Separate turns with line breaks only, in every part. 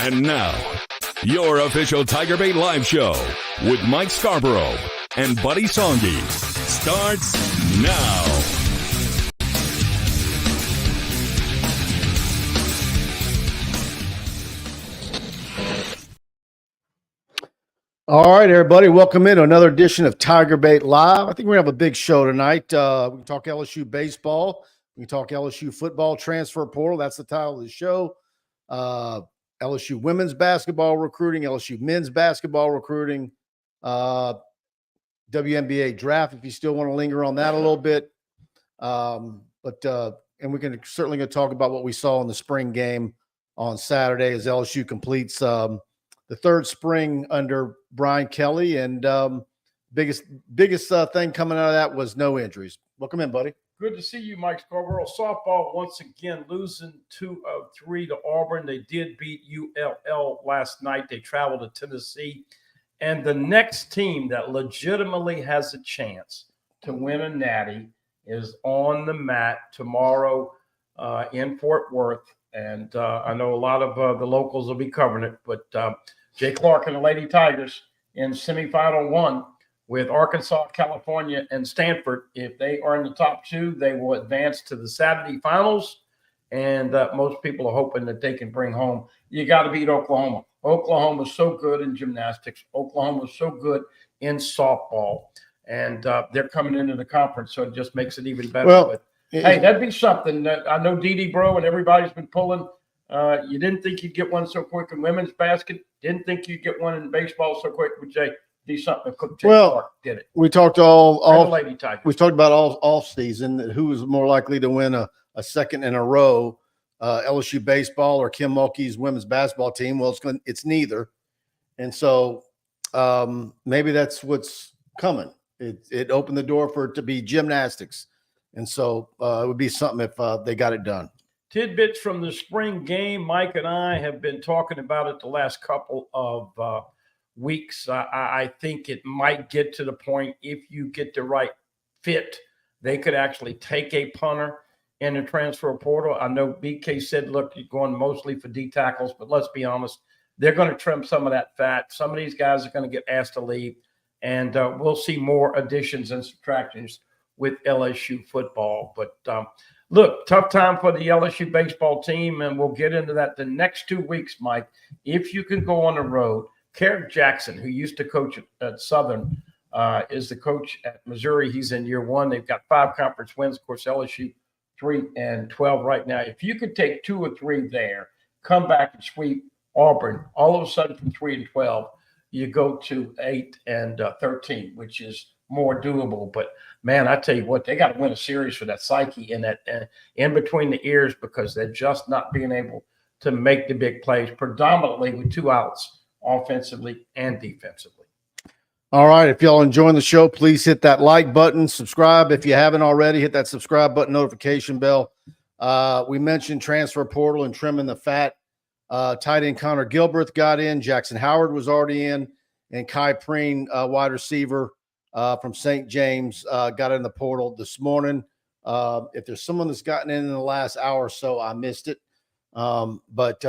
And now, your official TigerBait live show with Mike Scarborough and Buddy Songy starts now.
All right, everybody, welcome into another edition of TigerBait Live. I think we're going to have a big show tonight. We can talk LSU baseball. We can talk LSU football transfer portal. That's the title of the show. LSU women's basketball recruiting, LSU men's basketball recruiting, WNBA draft, if you still want to linger on that a little bit. And we can certainly going to talk about what we saw in the spring game on Saturday as LSU completes the third spring under Brian Kelly, and biggest thing coming out of that was no injuries. Welcome in, buddy.
Good to see you, Mike Scarborough. Softball once again losing 2 of 3 to Auburn. They did beat ULL last night. They traveled to Tennessee, and the next team that legitimately has a chance to win a natty is on the mat tomorrow in Fort Worth. And I know a lot of the locals will be covering it, but Jay Clark and the Lady Tigers in semifinal 1 with Arkansas, California, and Stanford. If they are in the top 2, they will advance to the Saturday finals. And most people are hoping that they can bring home. You got to beat Oklahoma. Oklahoma is so good in gymnastics. Oklahoma is so good in softball. And they're coming into the conference, so it just makes it even better.
Well,
hey, that'd be something that I know Dee Bro and everybody's been pulling. You didn't think you'd get one so quick in women's basket. Didn't think you'd get one in baseball so quick with Jay. Do something. Jay Clark did it.
We talked all
Lady Tigers.
We talked about all off season who was more likely to win a second in a row, LSU baseball or Kim Mulkey's women's basketball team. Well, it's neither, and so maybe that's what's coming. It opened the door for it to be gymnastics. And so it would be something if they got it done.
Tidbits from the spring game. Mike and I have been talking about it the last couple of weeks. I think it might get to the point, if you get the right fit, they could actually take a punter in the transfer portal. I know BK said, look, you're going mostly for D tackles, but let's be honest, they're going to trim some of that fat. Some of these guys are going to get asked to leave, and we'll see more additions and subtractions with LSU football. But look, tough time for the LSU baseball team, and we'll get into that the next 2 weeks, Mike. If you can go on the road, Carrick Jackson, who used to coach at Southern, is the coach at Missouri. He's in year 1. They've got 5 conference wins. Of course, LSU 3-12 right now. If you could take 2 or 3 there, come back and sweep Auburn, all of a sudden from 3-12, you go to 8-13, which is more doable. But man, I tell you what, they got to win a series for that psyche and that in between the ears, because they're just not being able to make the big plays, predominantly with 2 outs offensively and defensively.
All right, if y'all enjoying the show, please hit that like button, subscribe if you haven't already. Hit that subscribe button, notification bell. We mentioned transfer portal and trimming the fat. Tight end Connor Gilbert got in. Jackson Howard was already in, and Kai Preen, wide receiver from St. James, got in the portal this morning. If there's someone that's gotten in the last hour or so, I missed it. But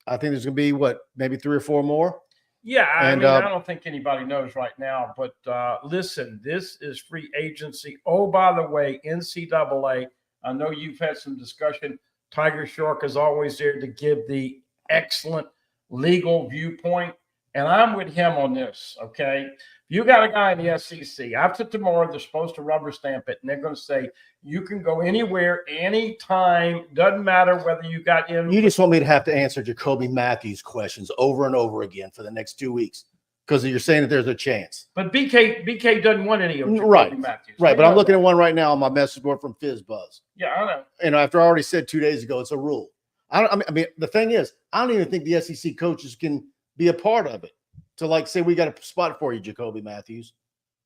I think there's going to be, maybe 3 or 4 more?
Yeah, I mean, I don't think anybody knows right now. But listen, this is free agency. Oh, by the way, NCAA, I know you've had some discussion. Tiger Shark is always there to give the excellent legal viewpoint. And I'm with him on this, okay? You got a guy in the SEC. After tomorrow, they're supposed to rubber stamp it, and they're going to say, you can go anywhere, anytime. Doesn't matter whether you got in.
You just want me to have to answer Jacoby Matthews questions over and over again for the next 2 weeks because you're saying that there's a chance.
But BK doesn't want any of
Jacoby
Matthews.
Right, but I'm looking at one right now on my message board from FizzBuzz.
Yeah, I know.
And after I already said 2 days ago, it's a rule. I mean, the thing is, I don't even think the SEC coaches can be a part of it to say we got a spot for you, Jacoby Matthews,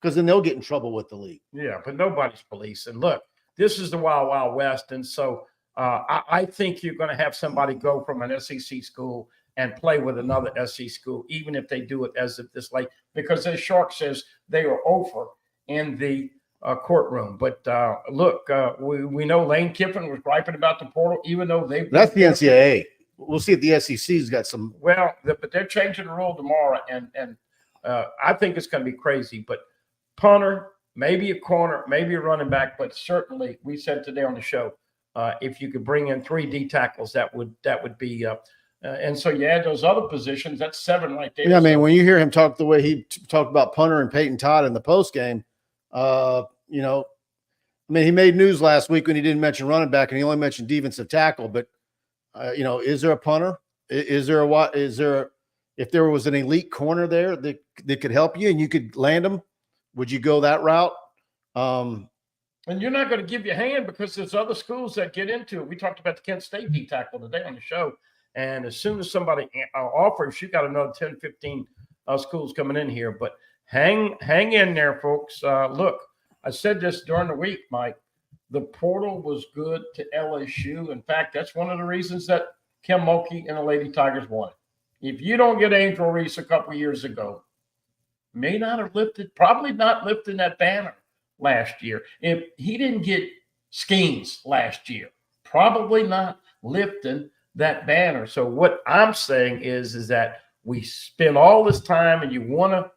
because then they'll get in trouble with the league.
Yeah, but nobody's police. And look, this is the Wild Wild West, and so I think you're going to have somebody go from an SEC school and play with another SEC school, even if they do it as of this late, because as Shark says, they are over in the courtroom. But look, we know Lane Kiffin was griping about the portal, even though
that's the NCAA. we'll see if the SEC's got some.
Well, but they're changing the rule tomorrow, and I think it's going to be crazy. But punter, maybe a corner, maybe a running back, but certainly we said today on the show, if you could bring in 3 D tackles, that would be. And so you add those other positions, that's 7 right there.
Yeah, I mean, when you hear him talk the way he talked about punter and Peyton Todd in the post game, you know, I mean, he made news last week when he didn't mention running back and he only mentioned defensive tackle. But you know, is there a punter? Is there if there was an elite corner there that could help you and you could land them, would you go that route?
And you're not going to give your hand because there's other schools that get into it. We talked about the Kent State D tackle today on the show. And as soon as somebody offers, you got another 10, 15 schools coming in here. But hang in there, folks. Look, I said this during the week, Mike. The portal was good to LSU. In fact, that's one of the reasons that Kim Mulkey and the Lady Tigers won. If you don't get Angel Reese a couple of years ago, may not have probably not lifting that banner last year. If he didn't get Skeens last year, probably not lifting that banner. So what I'm saying is that we spend all this time and you want to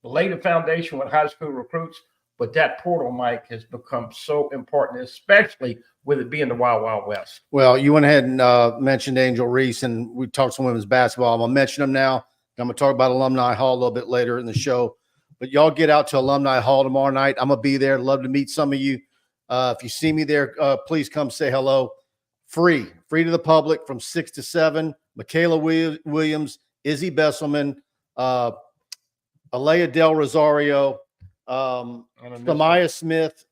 lay the foundation with high school recruits, but that portal, Mike, has become so important, especially with it being the Wild Wild West.
Well, you went ahead and mentioned Angel Reese, and we talked some women's basketball. I'm going to mention them now. I'm going to talk about Alumni Hall a little bit later in the show. But y'all get out to Alumni Hall tomorrow night. I'm going to be there. Love to meet some of you. If you see me there, please come say hello. Free to the public from 6 to 7. Michaela Williams, Izzy Besselman, Alea Del Rosario, Samaya Smith,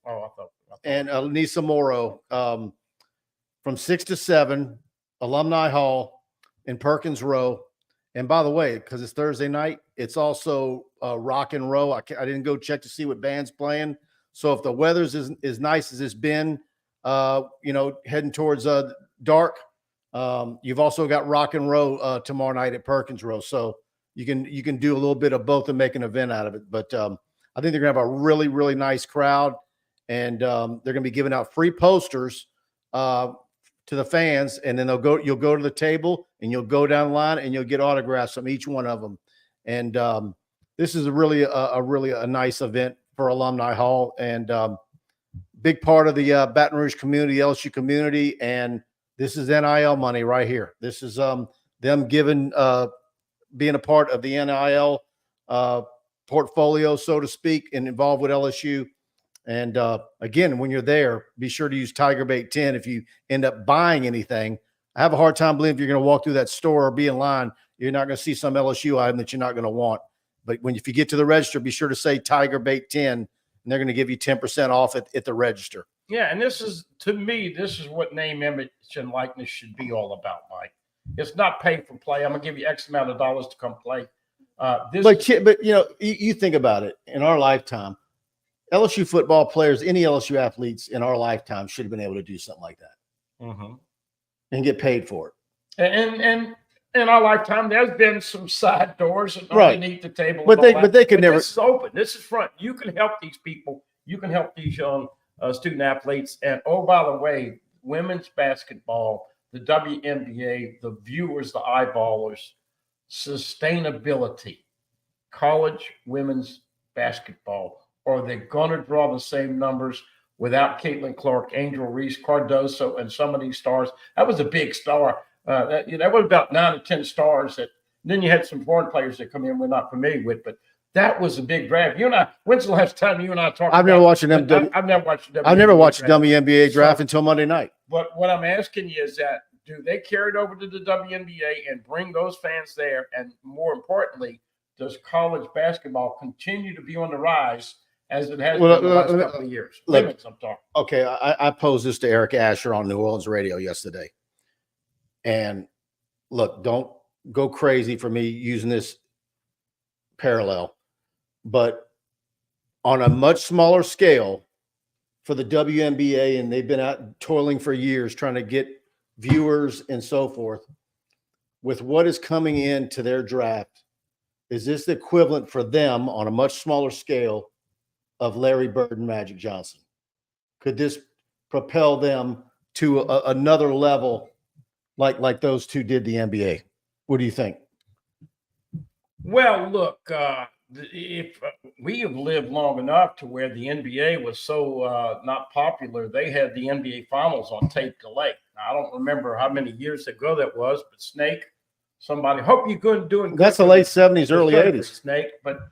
and Nisa Morrow from 6 to 7, Alumni Hall in Perkins Row. And by the way, because it's Thursday night, it's also Rock and Roll. I didn't go check to see what band's playing. So if the weather's as nice as it's been, you know, heading towards dark, you've also got Rock and Roll tomorrow night at Perkins Row. So you can do a little bit of both and make an event out of it. But I think they're going to have a really, really nice crowd, and they're going to be giving out free posters to the fans, and then you'll go to the table and you'll go down the line and you'll get autographs from each one of them. And this is really a nice event for Alumni Hall, and big part of the Baton Rouge community, LSU community, and this is NIL money right here. This is them giving, being a part of the NIL portfolio, so to speak, and involved with LSU. And again, when you're there, be sure to use TigerBait 10 if you end up buying anything. I have a hard time believing if you're going to walk through that store or be in line, you're not going to see some LSU item that you're not going to want. But if you get to the register, be sure to say TigerBait 10, and they're going to give you 10% off at the register.
Yeah, and this is, to me, this is what name, image, and likeness should be all about, Mike. It's not pay for play. I'm going to give you X amount of dollars to come play.
But you know, you think about it. In our lifetime, LSU football players, any LSU athletes in our lifetime should have been able to do something like that and get paid for it.
And in our lifetime, there's been some side doors and underneath the table.
But they could never.
This is open. This is front. You can help these people. You can help these young student athletes. And oh, by the way, women's basketball, the WNBA, the viewers, the eyeballers, sustainability, college women's basketball. Are they going to draw the same numbers without Caitlin Clark, Angel Reese, Cardoso, and some of these stars? That was a big star. That was about 9 or 10 stars. Then you had some foreign players that come in we're not familiar with, but that was a big draft. You and I, when's the last time you and I talked?
I've never watched them.
I've never watched them.
I've never watched a WNBA draft until Monday night.
But what I'm asking you is that, do they carry it over to the WNBA and bring those fans there? And more importantly, does college basketball continue to be on the rise as it has been the last couple of years? Limits, I'm talking.
Okay, I posed this to Eric Asher on New Orleans radio yesterday. And look, don't go crazy for me using this parallel, but on a much smaller scale for the WNBA, and they've been out toiling for years trying to get viewers and so forth, with what is coming into their draft, is this the equivalent for them on a much smaller scale of Larry Bird and Magic Johnson? Could this propel them to another level like those two did the NBA? What do you think?
Well, look, if we have lived long enough to where the NBA was so not popular, they had the NBA Finals on tape delay. Now, I don't remember how many years ago that was, but Snake, somebody, hope you're good doing.
That's the late 70s, early 80s.
Snake, but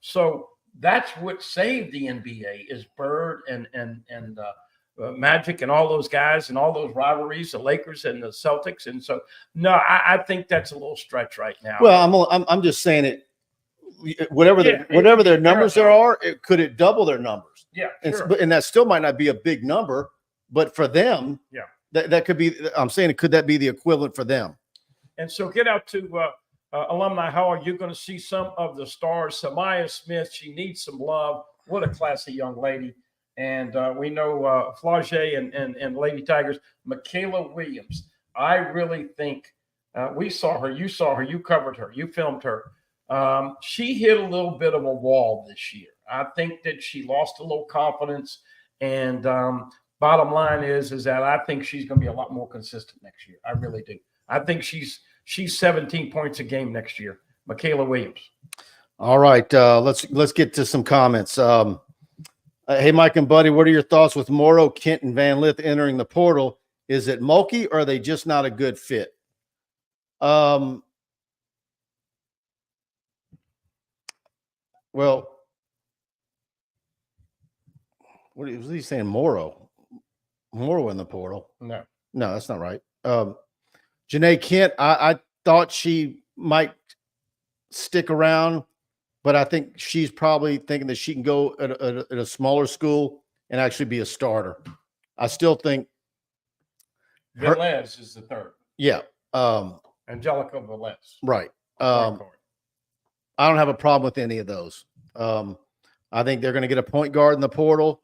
so that's what saved the NBA is Bird and Magic and all those guys and all those rivalries, the Lakers and the Celtics. And so, no, I think that's a little stretch right now.
Well, I'm just saying it. Whatever their numbers are, could it double their numbers?
Yeah,
sure. And that still might not be a big number, but for them,
yeah,
that could be. I'm saying, could that be the equivalent for them?
And so, get out to Alumni Hall. You're going to see some of the stars. Samaya Smith, she needs some love. What a classy young lady. And we know Flaugier and Lady Tigers, Michaela Williams. I really think we saw her. You saw her. You covered her. You filmed her. She hit a little bit of a wall this year. I think that she lost a little confidence. And bottom line is that I think she's going to be a lot more consistent next year. I really do. I think she's 17 points a game next year. Michaela Williams.
All right. Let's get to some comments. Hey, Mike and Buddy, what are your thoughts with Morrow, Kent, and Van Lith entering the portal? Is it Mulkey or are they just not a good fit? Well, what was he saying? Morrow in the portal?
No,
that's not right. Janae Kent, I thought she might stick around, but I think she's probably thinking that she can go at a smaller school and actually be a starter. I still think
Velez is the third.
Yeah.
Angelica Velez.
Right. I don't have a problem with any of those. I think they're going to get a point guard in the portal.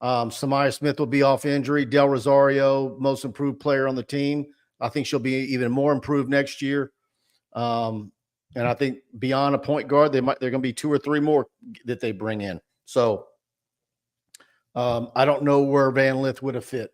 Samaya Smith will be off injury. Del Rosario, most improved player on the team. I think she'll be even more improved next year. And I think beyond a point guard, they're going to be 2 or 3 more that they bring in. So I don't know where Van Lith would have fit.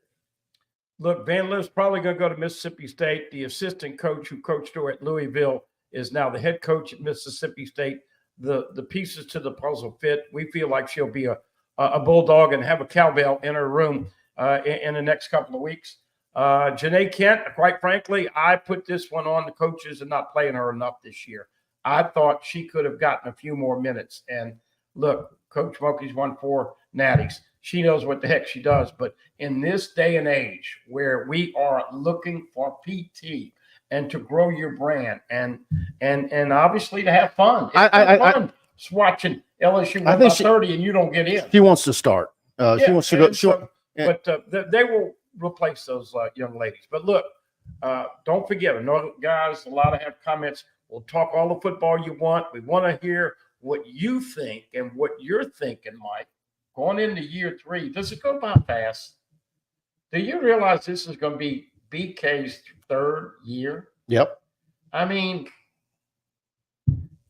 Look, Van Lith's probably going to go to Mississippi State. The assistant coach who coached her at Louisville is now the head coach at Mississippi State. The pieces to the puzzle fit. We feel like she'll be a bulldog and have a cowbell in her room in the next couple of weeks. Janae Kent, quite frankly, I put this one on the coaches and not playing her enough this year. I thought she could have gotten a few more minutes. And look, Coach Mulkey's won 4 natties. She knows what the heck she does. But in this day and age where we are looking for PT and to grow your brand and obviously to have fun. It's fun watching LSU win by 30 and you don't get in.
She wants to start. She wants to go.
But they will replace those young ladies. But look, don't forget, I know guys, a lot of have comments. We'll talk all the football you want. We want to hear what you think and what you're thinking, Mike. Going into year 3, does it go by fast? Do you realize this is going to be BK's 3rd year?
Yep.
I mean,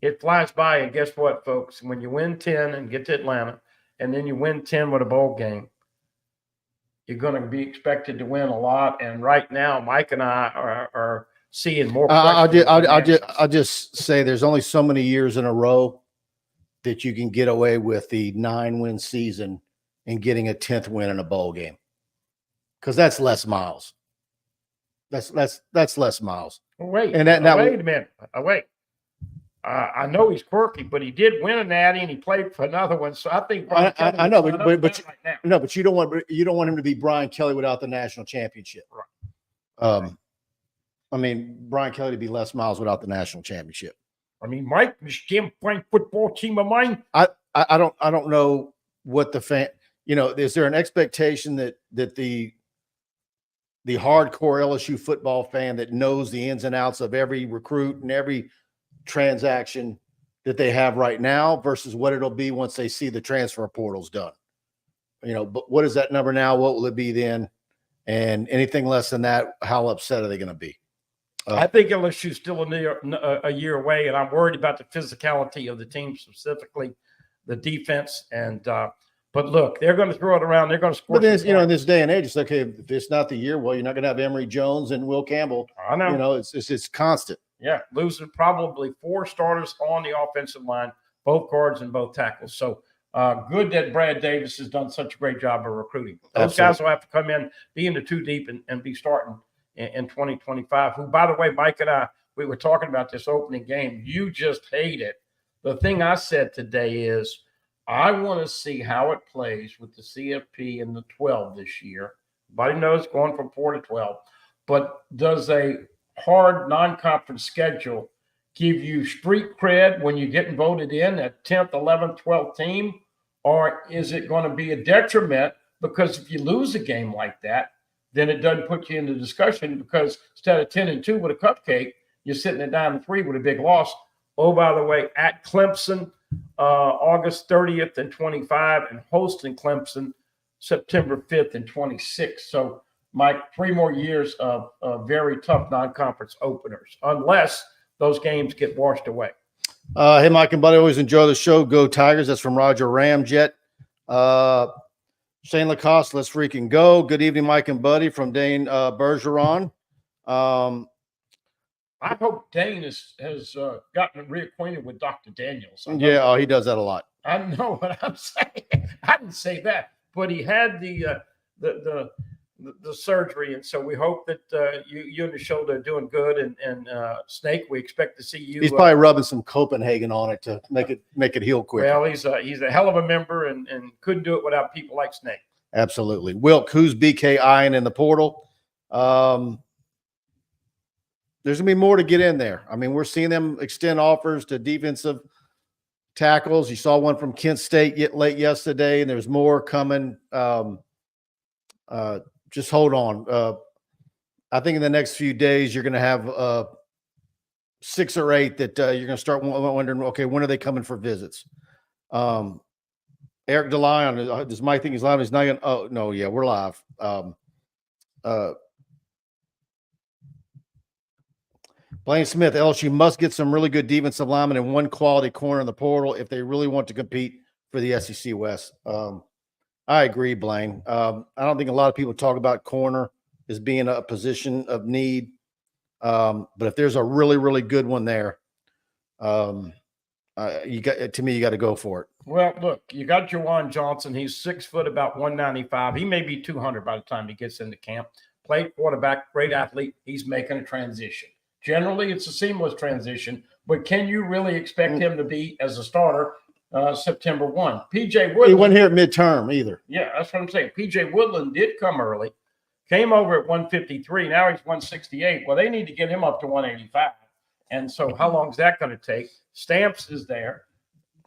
it flies by. And guess what, folks? When you win 10 and get to Atlanta, and then you win 10 with a bowl game, you're going to be expected to win a lot. And right now, Mike and I are seeing more.
I'll just say there's only so many years in a row that you can get away with the 9-win season and getting a 10th win in a bowl game, because that's less miles. That's less miles.
Wait, wait a minute. Wait. I know he's quirky, but he did win a natty and he played for another one. So I think
I know, but you don't want him to be Brian Kelly without the national championship.
Right.
I mean, Brian Kelly to be Les Miles without the national championship.
I mean, Mike, this playing football team of mine.
I don't know what the fan. Is there an expectation that the hardcore LSU football fan that knows the ins and outs of every recruit and every transaction that they have right now versus what it'll be once they see the transfer portals done? But what is that number now? What will it be then? And anything less than that, how upset are they going to be?
I think LSU is still a year away, and I'm worried about the physicality of the team, specifically the defense. And But look, they're going to throw it around. They're going to score.
But then, in this day and age, it's like, okay, if it's not the year, well, you're not going to have Emory Jones and Will Campbell.
I know.
It's constant.
Yeah, losing probably 4 starters on the offensive line, both guards and both tackles. So good that Brad Davis has done such a great job of recruiting. Those guys will have to come in, be in the 2 deep, and be starting in 2025. Who, by the way, Mike and I, we were talking about this opening game. You just hate it. The thing I said today is, I want to see how it plays with the CFP and the 12 this year. Everybody knows going from 4 to 12. But does a hard non-conference schedule give you street cred when you're getting voted in at 10th, 11th, 12th team? Or is it going to be a detriment because if you lose a game like that, then it doesn't put you in the discussion because instead of 10-2 with a cupcake, you're sitting at 9-3 with a big loss. Oh, by the way, at Clemson, August 30th and 25, and hosting Clemson September 5th and 26. So, Mike, 3 more years of very tough non-conference openers, unless those games get washed away.
Hey, Mike and Buddy, always enjoy the show. Go Tigers. That's from Roger Ramjet. Shane Lacoste, let's freaking go. Good evening, Mike and Buddy, from Dane Bergeron.
I hope Dane has gotten reacquainted with Dr. Daniels.
Yeah, he does that a lot.
I know what I'm saying. I didn't say that, but he had the surgery, and so we hope that you and the shoulder are doing good. And Snake, we expect to see you.
He's probably rubbing some Copenhagen on it to make it heal quick.
Well, he's a hell of a member, and couldn't do it without people like Snake.
Absolutely. Wilk, who's BK eyeing in the portal? There's going to be more to get in there. I mean, we're seeing them extend offers to defensive tackles. You saw one from Kent State late yesterday, and there's more coming. Just hold on. I think in the next few days, you're going to have 6 or 8 that you're going to start wondering, okay, when are they coming for visits? Eric DeLion, does Mike think he's live? He's not going to, oh, no, yeah, we're live. Blaine Smith, LSU must get some really good defensive linemen and one quality corner in the portal if they really want to compete for the SEC West. I agree, Blaine. I don't think a lot of people talk about corner as being a position of need. But if there's a really, really good one there, you got to go for it.
Well, look, you got Jawan Johnson. He's 6 foot, about 195. He may be 200 by the time he gets into camp. Played quarterback, great athlete. He's making a transition. Generally, it's a seamless transition, but can you really expect him to be as a starter September 1? PJ Woodland.
He wasn't here at midterm either.
Yeah, that's what I'm saying. PJ Woodland did come early, came over at 153. Now he's 168. Well, they need to get him up to 185. And so how long is that going to take? Stamps is there.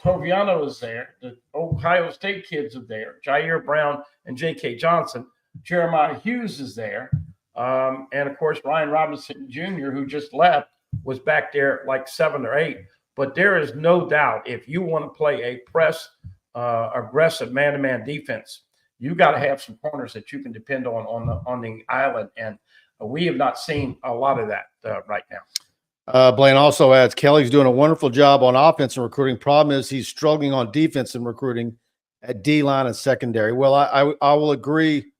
Toviano is there. The Ohio State kids are there. Jair Brown and J.K. Johnson. Jeremiah Hughes is there. And, of course, Ryan Robinson Jr., who just left, was back there like 7 or 8. But there is no doubt if you want to play a press, aggressive man-to-man defense, you got to have some corners that you can depend on the island. And we have not seen a lot of that right now.
Blaine also adds, Kelly's doing a wonderful job on offense and recruiting. Problem is he's struggling on defense and recruiting at D-line and secondary. Well, I will agree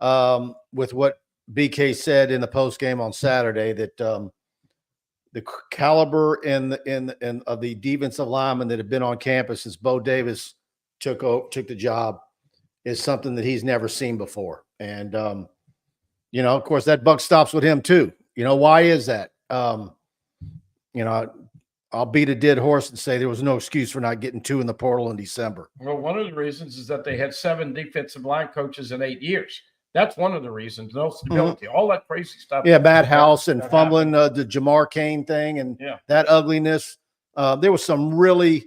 with what BK said in the post game on Saturday that the caliber of the defensive linemen that have been on campus since Bo Davis took the job is something that he's never seen before. And of course, that buck stops with him too. Why is that? I'll beat a dead horse and say there was no excuse for not getting 2 in the portal in December.
Well, one of the reasons is that they had 7 defensive line coaches in 8 years. That's one of the reasons. No stability, all that crazy stuff.
Yeah, Matt House and fumbling the Jamar Cain thing and that ugliness. There was some really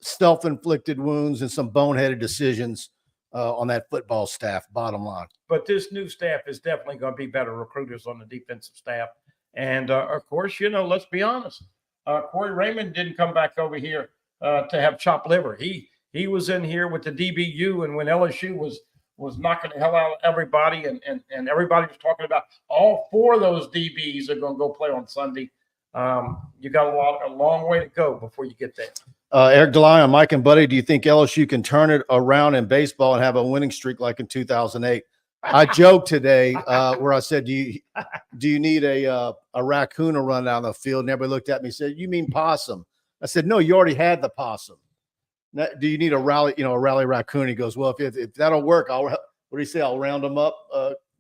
self-inflicted wounds and some boneheaded decisions on that football staff, bottom line.
But this new staff is definitely going to be better recruiters on the defensive staff. And, of course, let's be honest. Corey Raymond didn't come back over here to have chopped liver. He was in here with the DBU, and when LSU was knocking the hell out of everybody, and everybody was talking about all 4 of those DBs are going to go play on Sunday. You got a long way to go before you get there.
Eric DeLyon, Mike and Buddy, do you think LSU can turn it around in baseball and have a winning streak like in 2008? I joked today where I said, do you need a raccoon to run down the field? And everybody looked at me and said, you mean possum? I said, no, you already had the possum. Now, do you need a rally raccoon? He goes, well, if that'll work, what do you say? I'll round them up.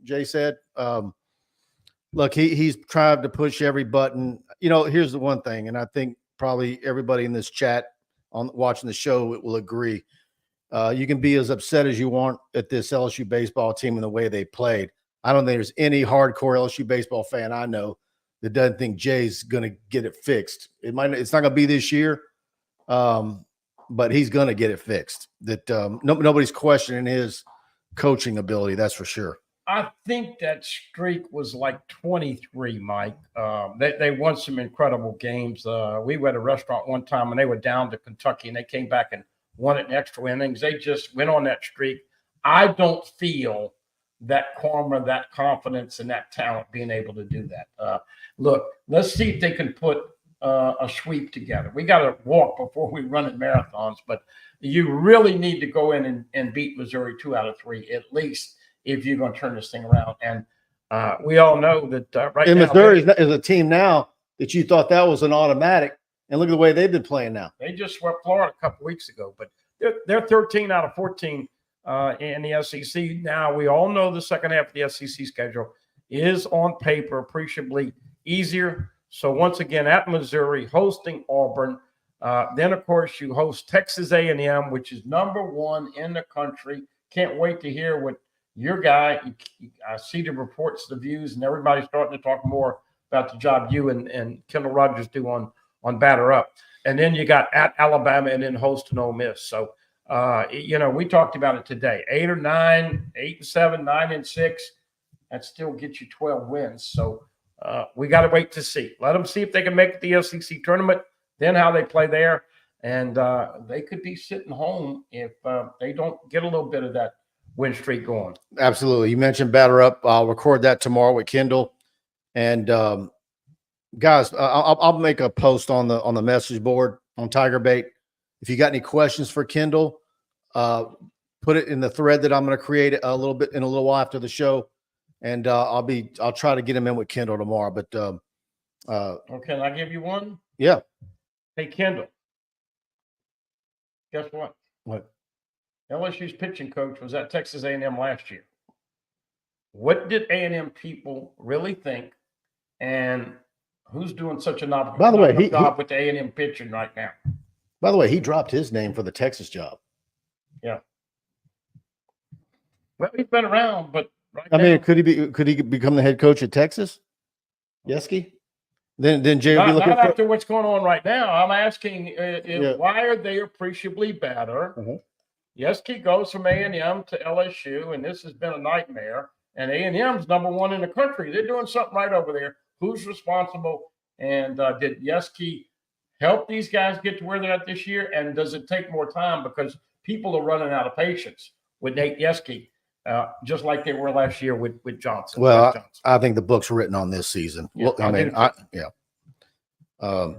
Jay said, look, he's tried to push every button. Here's the one thing, and I think probably everybody in this chat on watching the show will agree. You can be as upset as you want at this LSU baseball team and the way they played. I don't think there's any hardcore LSU baseball fan I know that doesn't think Jay's going to get it fixed. It's not going to be this year, but he's going to get it fixed. That nobody's questioning his coaching ability. That's for sure.
I think that streak was like 23, Mike. They won some incredible games. We were at a restaurant one time and they were down to Kentucky and they came back and won it in extra innings. They just went on that streak. I don't feel that karma, that confidence, and that talent being able to do that. Look, let's see if they can put a sweep together. We got to walk before we run in marathons, but you really need to go in and beat Missouri 2 out of 3 at least if you're going to turn this thing around. And we all know that right now,
Missouri is a team now that you thought that was an automatic. And look at the way they've been playing now.
They just swept Florida a couple weeks ago, but they're 13 out of 14 in the SEC. Now, we all know the second half of the SEC schedule is on paper appreciably easier. So once again, at Missouri, hosting Auburn. Then, of course, you host Texas A&M, which is #1 in the country. Can't wait to hear what your guy, I see the reports, the views, and everybody's starting to talk more about the job you and Kendall Rogers do on batter up. And then you got at Alabama and then hosting Ole Miss. So, we talked about it today. 8 or 9, 8 and 7, 9 and 6. That still gets you 12 wins. So we got to wait to see. Let them see if they can make the SEC tournament, then how they play there. And they could be sitting home if they don't get a little bit of that win streak going.
Absolutely. You mentioned batter up. I'll record that tomorrow with Kendall. And guys, I'll make a post on the message board on TigerBait. If you got any questions for Kendall, put it in the thread that I'm going to create a little while after the show, and I'll try to get him in with Kendall tomorrow. But
okay, can I give you one?
Yeah.
Hey, Kendall. Guess what?
What?
LSU's pitching coach was at Texas A&M last year. What did A&M people really think? And who's doing such a job with the A&M pitching right now?
By the way, he dropped his name for the Texas job.
Yeah. Well, he's been around, but
could he become the head coach at Texas? Yeski? Then Jay will be looking
not after what's going on right now. I'm asking why are they appreciably better?
Mm-hmm.
Yeski goes from A&M to LSU, and this has been a nightmare. And A&M's #1 in the country. They're doing something right over there. Who's responsible? And did Yeski help these guys get to where they're at this year? And does it take more time because people are running out of patience with Nate Yeski, just like they were last year with Johnson?
Well, I think the book's written on this season.
Yeah,
All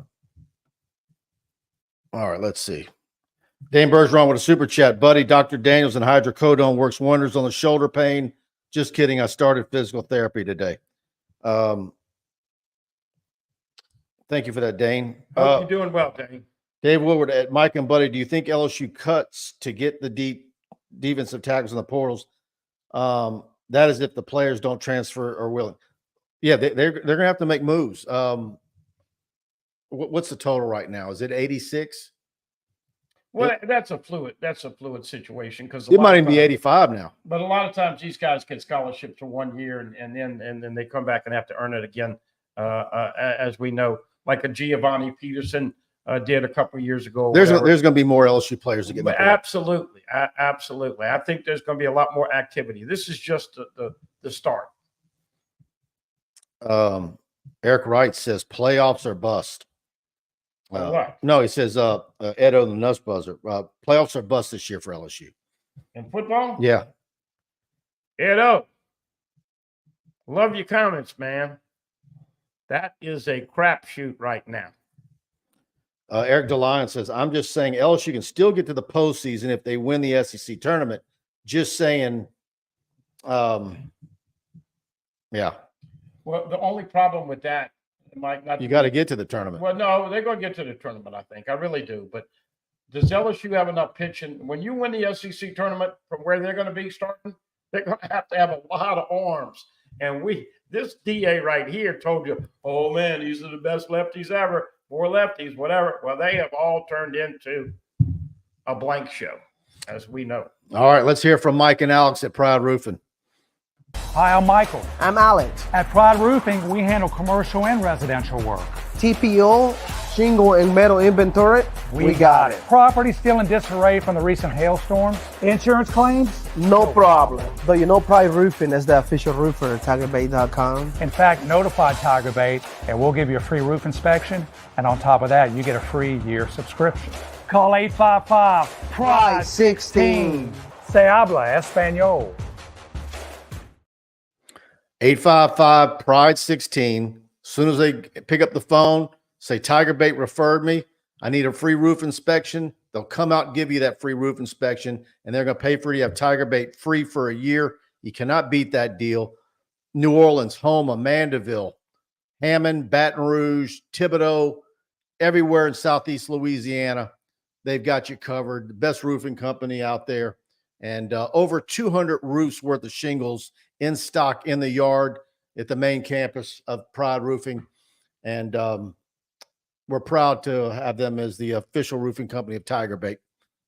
right, let's see. Dane Bergeron with a super chat. Buddy, Dr. Daniels and hydrocodone works wonders on the shoulder pain. Just kidding. I started physical therapy today. Thank you for that, Dane.
Hope you're doing well, Dane.
Dave Woodward at Mike and Buddy. Do you think LSU cuts to get the deep defensive tackles in the portals? That is if the players don't transfer or willing. Yeah, they're going to have to make moves. What's the total right now? Is it 86?
Well, that's a fluid situation because
it might even be 85 now.
But a lot of times these guys get scholarships for 1 year and then they come back and have to earn it again, as we know, like a Giovanni Peterson did a couple of years ago.
There's going to be more LSU players to get.
Absolutely, absolutely. I think there's going to be a lot more activity. This is just the start.
Eric Wright says playoffs are bust.
What?
No, he says Edo the Nuss Buzzer. Playoffs are bust this year for LSU.
In football?
Yeah.
Edo, love your comments, man. That is a crapshoot right now.
Eric DeLion says, I'm just saying LSU can still get to the postseason if they win the SEC tournament. Just saying, yeah.
Well, the only problem with that, Mike,
You got to get to the tournament.
Well, no, they're going to get to the tournament, I think. I really do. But does LSU have enough pitching? When you win the SEC tournament from where they're going to be starting, they're going to have a lot of arms. And this DA right here told you, oh, man, these are the best lefties ever. 4 lefties, whatever. Well, they have all turned into a blank show, as we know.
All right, let's hear from Mike and Alex at Pride Roofing.
Hi, I'm Michael.
I'm Alex.
At Pride Roofing, we handle commercial and residential work.
TPO, shingle, and metal inventory.
We got it. Property still in disarray from the recent hailstorms. Insurance claims?
No problem. Though you know Pride Roofing is the official roofer at TigerBait.com.
In fact, notify TigerBait and we'll give you a free roof inspection. And on top of that, you get a free year subscription. Call 855-PRIDE-16. Se habla español.
855-PRIDE-16. As soon as they pick up the phone, say TigerBait referred me. I need a free roof inspection. They'll come out and give you that free roof inspection, and they're going to pay for you to have TigerBait free for a year. You cannot beat that deal. New Orleans, Houma, Mandeville, Hammond, Baton Rouge, Thibodaux, everywhere in Southeast Louisiana, they've got you covered. The best roofing company out there, and over 200 roofs worth of shingles in stock in the yard at the main campus of Pride Roofing. And we're proud to have them as the official roofing company of TigerBait.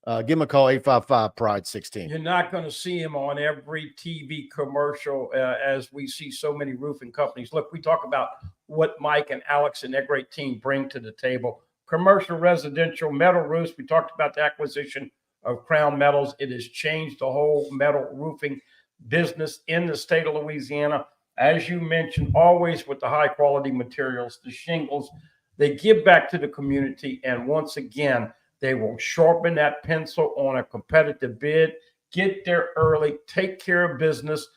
Give them a call, 855-PRIDE-16.
You're not going to see him on every TV commercial as we see so many roofing companies. Look, we talk about what Mike and Alex and their great team bring to the table. Commercial, residential, metal roofs. We talked about the acquisition of Crown Metals. It has changed the whole metal roofing business in the state of Louisiana. As you mentioned, always with the high quality materials, the shingles, they give back to the community. And once again, they will sharpen that pencil on a competitive bid, get there early, take care of business.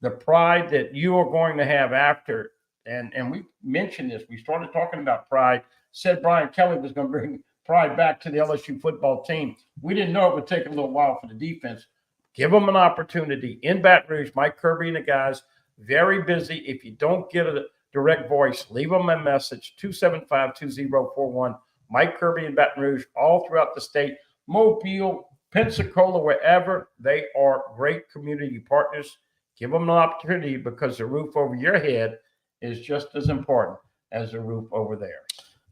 The pride that you are going to have after, and we mentioned this, we started talking about pride, said Brian Kelly was going to bring pride back to the LSU football team. We didn't know it would take a little while for the defense. Give them an opportunity. In Baton Rouge, Mike Kirby and the guys, very busy. If you don't get a direct voice, leave them a message, 275-2041. Mike Kirby in Baton Rouge, all throughout the state, Mobile, Pensacola, wherever. They are great community partners. Give them an opportunity because the roof over your head is just as important as the roof over theirs.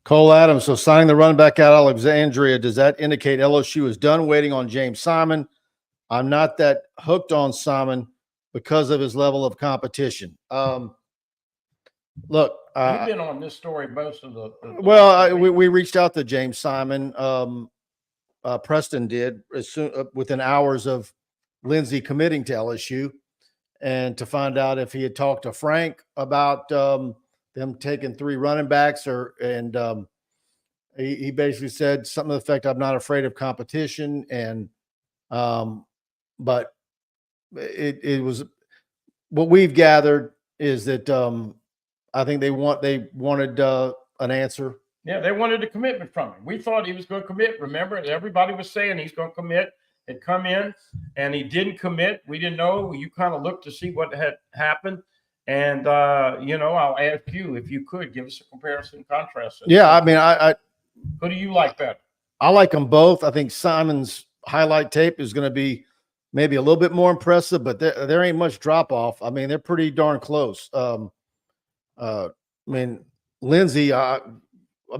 Cole Adams, so signing the running back out of Alexandria, does that indicate LSU is done waiting on James Simon? I'm not that hooked on Simon because of his level of competition. Look,
you've been on this story most of the
we reached out to James Simon. Preston did as soon within hours of Lindsey committing to LSU, and to find out if he had talked to Frank about them taking 3 running backs, he basically said something to the effect, "I'm not afraid of competition," and but it was what we've gathered is that I think they wanted an answer.
Yeah, they wanted a commitment from him. We thought he was going to commit. Remember, everybody was saying he's going to commit and come in, and he didn't commit. We didn't know. You kind of looked to see what had happened. And, I'll ask you, if you could, give us a comparison and contrast.
Yeah, I mean, I
who do you like better?
I like them both. I think Simon's highlight tape is going to be maybe a little bit more impressive, but there ain't much drop off. I mean, they're pretty darn close. I mean, Lindsey, I've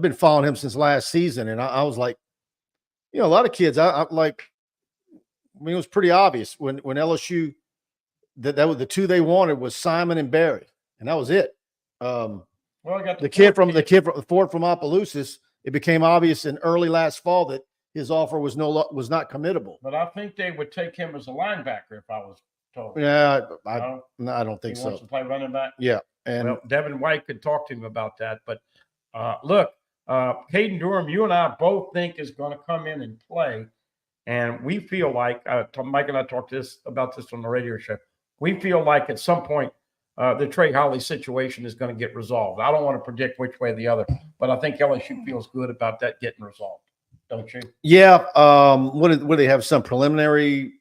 been following him since last season, and I was like, a lot of kids, I like. I mean, it was pretty obvious when LSU that was the 2 they wanted was Simon and Barry, and that was it.
I got
the kid from Ford from Opelousas. It became obvious in early last fall that his offer was not committable.
But I think they would take him as a linebacker if I was told.
Yeah, I don't think
he
so.
Wants to play running back.
Yeah, and
Devin White could talk to him about that. But look, Caden Durham, you and I both think is going to come in and play, and we feel like Mike and I talked about this on the radio show. We feel like at some point the Trey Holly situation is going to get resolved. I don't want to predict which way or the other, but I think LSU feels good about that getting resolved. Don't you?
Yeah. What do they have? Some preliminary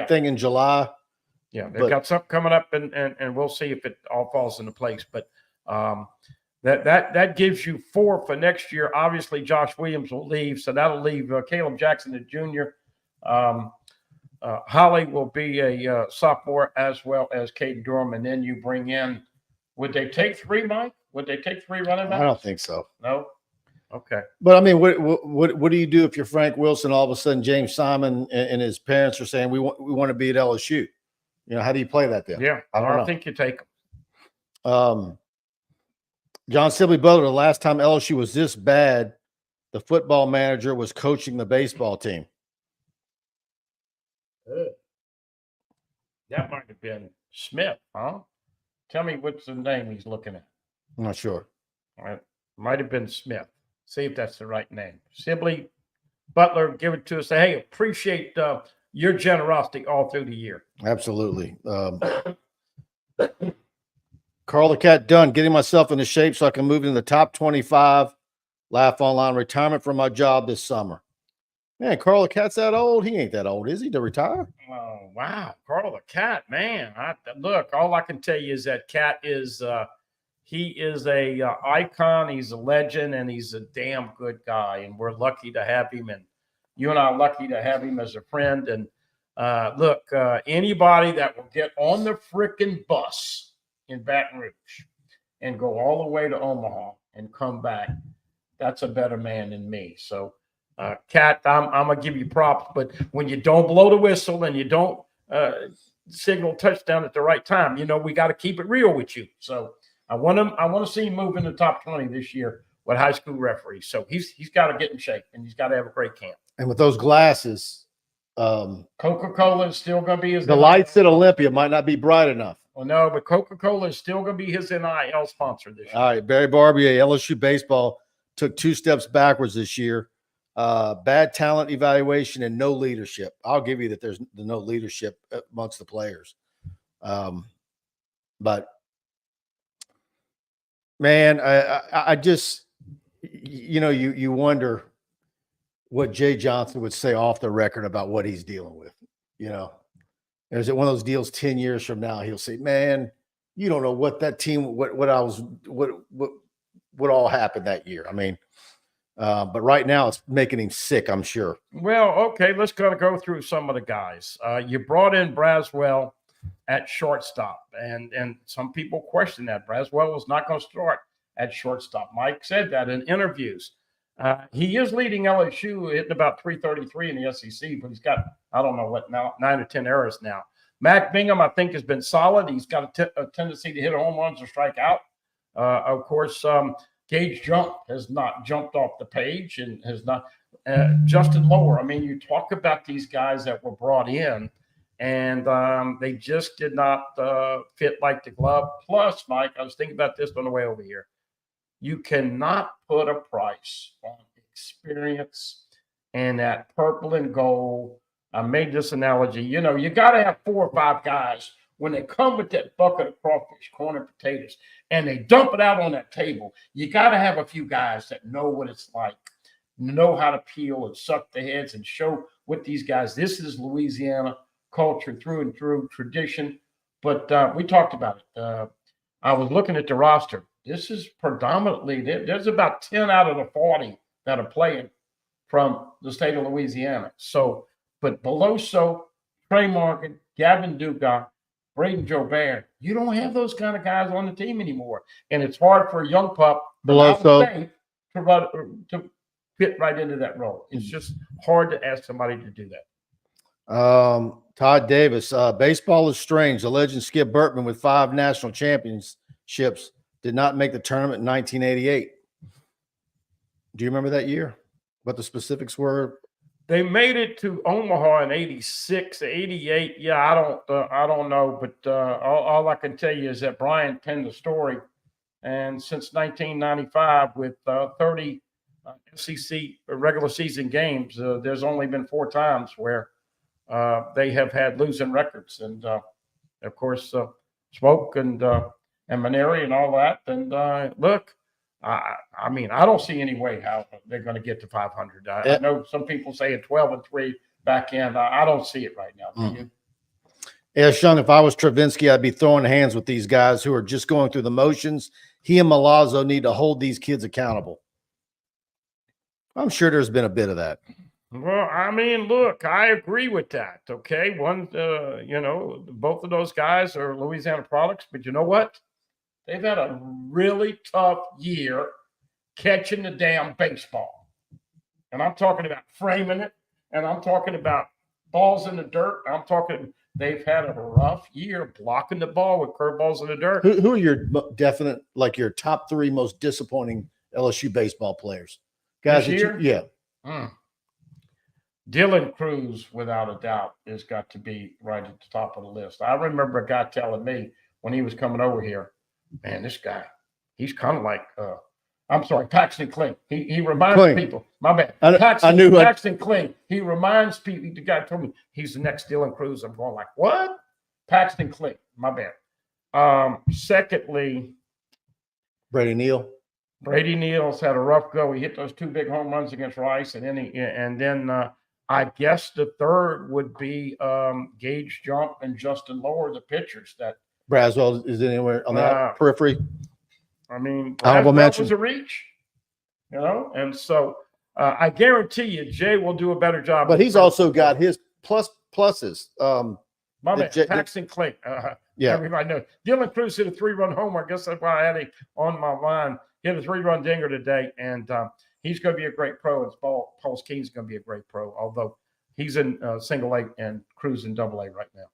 thing in July?
Yeah, they've got something coming up, and we'll see if it all falls into place. But that gives you 4 for next year. Obviously, Josh Williams will leave, so that'll leave Caleb Jackson, the junior. Holly will be a sophomore, as well as Caden Durham, and then you bring in. Would they take 3, Mike? Would they take 3 running backs?
I don't think so.
No. Okay.
But I mean, what do you do if you're Frank Wilson? All of a sudden, James Simon and his parents are saying we want to be at LSU. You know, how do you play that then?
Yeah, I don't think you take
them. John Sibley Butler, the last time LSU was this bad, the football manager was coaching the baseball team.
That might have been Smith, huh? Tell me what's the name he's looking at.
I'm not sure.
All right. Might have been Smith. See if that's the right name. Sibley Butler, give it to us. Say, hey, appreciate your generosity all through the year.
Absolutely. Carl the Cat Dunn, getting myself into shape so I can move into the top 25 Laugh Online retirement from my job this summer. Man, Carl the Cat's that old? He ain't that old, is he, to retire?
Oh, wow. Carl the Cat, man. Look, all I can tell you is that Cat is he is a icon. He's a legend, and he's a damn good guy, and we're lucky to have him, and you and I are lucky to have him as a friend. And look, anybody that will get on the freaking bus in Baton Rouge and go all the way to Omaha and come back, that's a better man than me. So, Cat, I'm going to give you props, but when you don't blow the whistle and you don't signal touchdown at the right time, you know, we got to keep it real with you. So I want to see him move in the top 20 this year with high school referees. So he's got to get in shape, and he's got to have a great camp. And
with those glasses,
Coca-Cola is still going to be his.
The lights at Olympia might not be bright enough.
Well, no, but Coca-Cola is still going to be his NIL sponsor this year.
All right, Barry Barbier, LSU baseball took 2 steps backwards this year. Bad talent evaluation and no leadership. I'll give you that there's no leadership amongst the players. But man, I just, you know, you wonder what Jay Johnson would say off the record about what he's dealing with. You know, is it one of those deals 10 years from now? He'll say, man, you don't know what that team, what all happened that year. I mean, but right now it's making him sick, I'm sure.
Well, okay, let's kind of go through some of the guys. You brought in Braswell at shortstop, and some people question that. Braswell was not going to start at shortstop. Mike said that in interviews. He is leading LSU, hitting about 333 in the SEC, but he's got, I don't know what now, 9 or 10 errors now. Mac Bingham, I think, has been solid. He's got a tendency to hit home runs or strike out. Of course, Gage Jump has not jumped off the page and has not. Justin Lower, I mean, you talk about these guys that were brought in, and they just did not fit like the glove. Plus, Mike, I was thinking about this on the way over here. You cannot put a price on experience and that purple and gold. I made this analogy. You know, you got to have 4 or 5 guys when they come with that bucket of crawfish, corn, and potatoes, and they dump it out on that table. You got to have a few guys that know what it's like, know how to peel and suck the heads and show what these guys. This is Louisiana culture through and through, tradition. But we talked about it. I was looking at the roster. This is predominantly, there's about 10 out of the 40 that are playing from the state of Louisiana. So, but Beloso, Trey Morgan, Gavin Dugas, Braden Jobert, you don't have those kind of guys on the team anymore. And it's hard for a young pup to fit right into that role. It's just hard to ask somebody to do that.
Todd Davis, baseball is strange. The legend Skip Burtman with 5 national championships did not make the tournament in 1988. Do you remember that year? What the specifics were?
They made it to Omaha in 86, 88. Yeah, I don't know. But all I can tell you is that Brian penned the story. And since 1995, with 30 SEC regular season games, there's only been 4 times where they have had losing records. And, of course, Smoke and and Maneri and all that, then look, I mean, I don't see any way how they're going to get to 500. I know some people say a 12-3 back end. I don't see it right now. Do you?
Yeah, Sean, if I was Travinsky, I'd be throwing hands with these guys who are just going through the motions. He and Milazzo need to hold these kids accountable. I'm sure there's been a bit of that.
Well, I mean, look, I agree with that. Okay. One, both of those guys are Louisiana products, but you know what? They've had a really tough year catching the damn baseball. And I'm talking about framing it, and I'm talking about balls in the dirt. They've had a rough year blocking the ball with curveballs in the dirt.
Who are your definite, like your top 3 most disappointing LSU baseball players? Guys,
this year?
Yeah.
Dylan Cruz, without a doubt, has got to be right at the top of the list. I remember a guy telling me when he was coming over here, man, this guy, he's kind of like, Paxton Kling. He reminds people, my bad. Paxton Kling. He reminds people, the guy told me he's the next Dylan Cruz. I'm going like, what? Paxton Kling, my bad. Secondly,
Brady Neal.
Brady Neal's had a rough go. He hit those 2 big home runs against Rice, and then I guess the third would be Gage Jump and Justin Lower, the pitchers. That
Braswell is anywhere on that periphery.
I mean,
honorable mention
was a reach, and so I guarantee you, Jay will do a better job.
But he's also got his pluses.
My man, Paxton Kling.
Yeah,
everybody knows. Dylan Cruz hit a 3-run homer. I guess that's why I had him on my mind. Hit a 3-run dinger today, and he's going to be a great pro. And Paul Skeen's going to be a great pro, although he's in single A and Cruz in double A right now.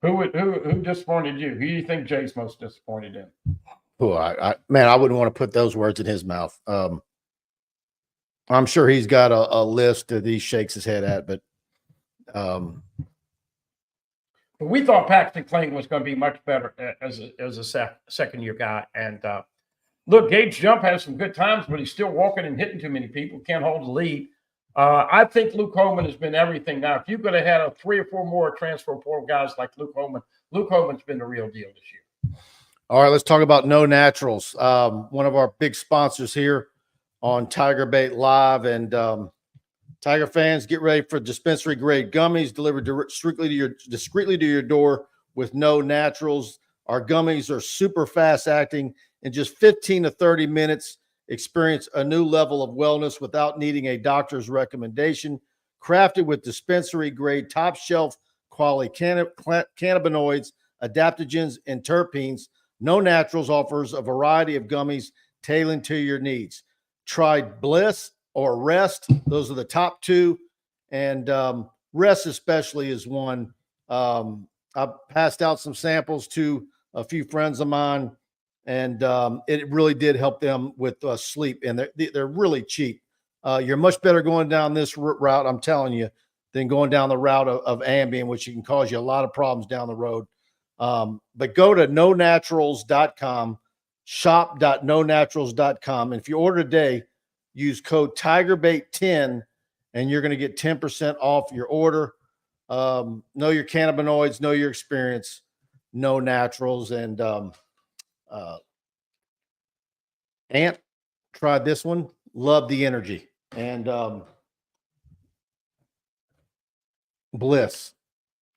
Who disappointed you? Who do you think Jay's most disappointed in?
Oh, I wouldn't want to put those words in his mouth. I'm sure he's got a list that he shakes his head at, but
we thought Paxton Kling was going to be much better as a second-year guy. And look, Gage Jump has some good times, but he's still walking and hitting too many people. Can't hold the lead. I think Luke Holman has been everything. Now, if you could have had 3 or 4 more transfer portal guys like Luke Holman's been the real deal this year.
All right, let's talk about KnowNaturals. One of our big sponsors here on TigerBait Live. And Tiger fans, get ready for dispensary grade gummies delivered discreetly to your door with KnowNaturals. Our gummies are super fast acting. In just 15 to 30 minutes, experience a new level of wellness without needing a doctor's recommendation. Crafted with dispensary grade, top shelf quality cannabinoids, adaptogens, and terpenes, KnowNaturals offers a variety of gummies tailored to your needs. Try BLISS or Rest. Those are the top 2. And Rest especially is one. I passed out some samples to a few friends of mine, and it really did help them with sleep. And they're really cheap. You're much better going down this route, I'm telling you, than going down the route of Ambien, which can cause you a lot of problems down the road. But go to knownaturals.com, shop.knownaturals.com. And if you order today, use code TigerBait10, and you're going to get 10% off your order. Know your cannabinoids, know your experience, KnowNaturals. And Ant tried this one, loved the energy. And Bliss.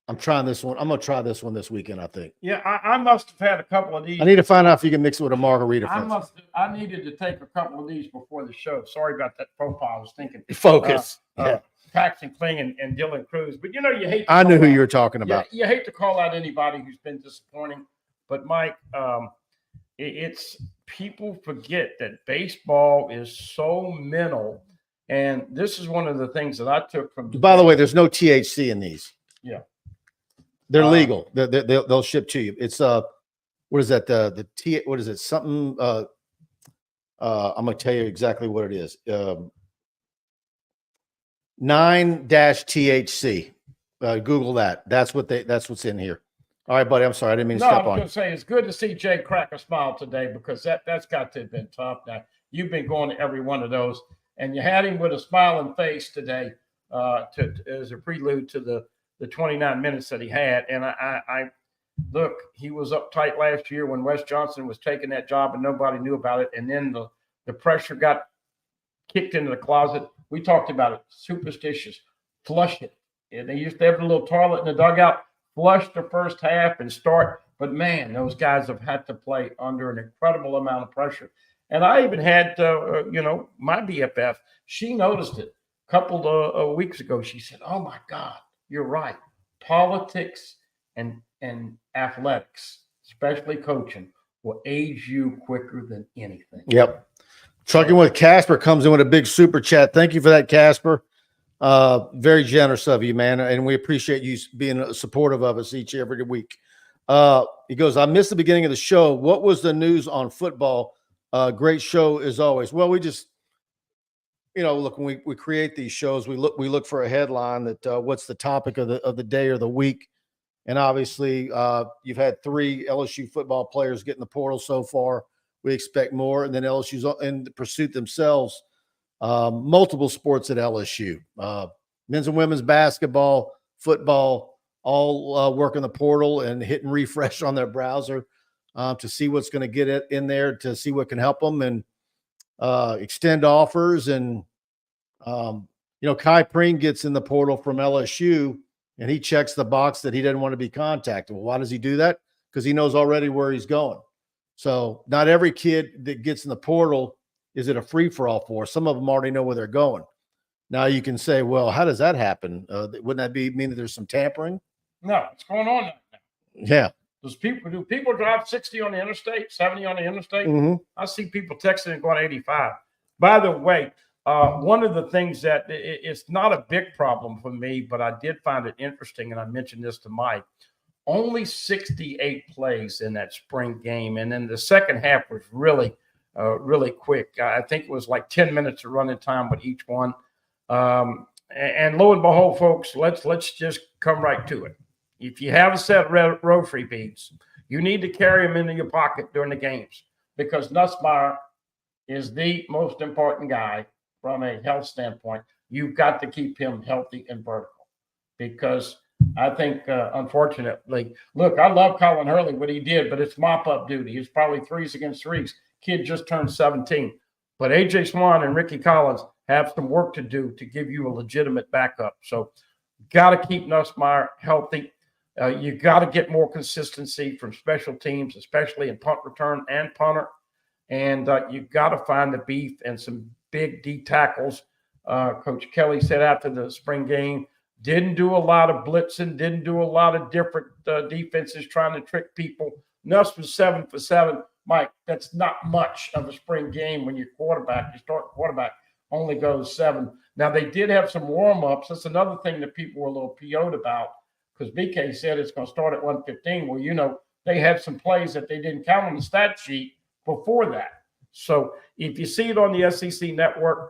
I'm trying this one. I'm going to try this one this weekend, I think.
Yeah, I must have had a couple of these.
I need to find out if you can mix it with a margarita.
I needed to take a couple of these before the show. Sorry about that phone call. I was thinking.
Focus.
Paxton Kling and Dylan Cruz. But, you hate to
I knew who you were talking about.
You hate to call out anybody who's been disappointing. But, Mike, it's people forget that baseball is so mental. And this is one of the things that I took from.
By the way, there's no THC in these.
Yeah.
They're legal. They'll ship to you. It's what is that? What is it? Something. I'm gonna tell you exactly what it is. 9-THC. Google that. That's what's in here. All right, buddy. I'm sorry. I didn't mean to step on.
I was going to say it's good to see Jay crack a smile today, because that's got to have been tough. Now you've been going to every one of those, and you had him with a smiling face today as a prelude to the 29 minutes that he had. And look, he was uptight last year when Wes Johnson was taking that job and nobody knew about it. And then the pressure got kicked into the closet. We talked about it. Superstitious. Flush it. And they used to have a little toilet in the dugout. Flush the first half and start. But, man, those guys have had to play under an incredible amount of pressure. And I even had, my BFF, she noticed it a couple of weeks ago. She said, oh, my God, you're right. Politics and athletics, especially coaching, will age you quicker than anything.
Yep. Trucking with Casper comes in with a big super chat. Thank you for that, Casper. Very generous of you, man. And we appreciate you being supportive of us every week. He goes, I missed the beginning of the show. What was the news on football? Great show as always. Well, we just, look, when we create these shows, we look for a headline that what's the topic of the day or the week. And obviously you've had 3 LSU football players get in the portal so far. We expect more. And then LSU's in the pursuit themselves. Multiple sports at LSU, men's and women's basketball, football, all working the portal and hitting refresh on their browser to see what's going to get it in there, to see what can help them and extend offers. And, Kai Preen gets in the portal from LSU and he checks the box that he doesn't want to be contacted. Well, why does he do that? Because he knows already where he's going. So not every kid that gets in the portal is it a free-for-all for? Some of them already know where they're going. Now you can say, well, how does that happen? Wouldn't that mean that there's some tampering?
No, it's going on now.
Yeah.
Do people drive 60 on the interstate, 70 on the interstate?
Mm-hmm.
I see people texting and going 85. By the way, one of the things that it's not a big problem for me, but I did find it interesting, and I mentioned this to Mike, only 68 plays in that spring game. And then the second half was really quick. I think it was like 10 minutes of running time with each one. And lo and behold, folks, let's just come right to it. If you have a set of rotary beads, you need to carry them into your pocket during the games because Nussmeier is the most important guy from a health standpoint. You've got to keep him healthy and vertical because I think, unfortunately, look, I love Colin Hurley, what he did, but it's mop-up duty. It's probably 3s against 3s. Kid just turned 17. But A.J. Swan and Ricky Collins have some work to do to give you a legitimate backup. So got to keep Nussmeier healthy. You got to get more consistency from special teams, especially in punt return and punter. And you've got to find the beef and some big D tackles. Coach Kelly said after the spring game, didn't do a lot of blitzing, didn't do a lot of different defenses trying to trick people. Nuss was 7 for 7. Mike, that's not much of a spring game when your starting quarterback only goes 7. Now, they did have some warm-ups. That's another thing that people were a little PO'd about because BK said it's going to start at 1:15. Well, they had some plays that they didn't count on the stat sheet before that. So if you see it on the SEC network,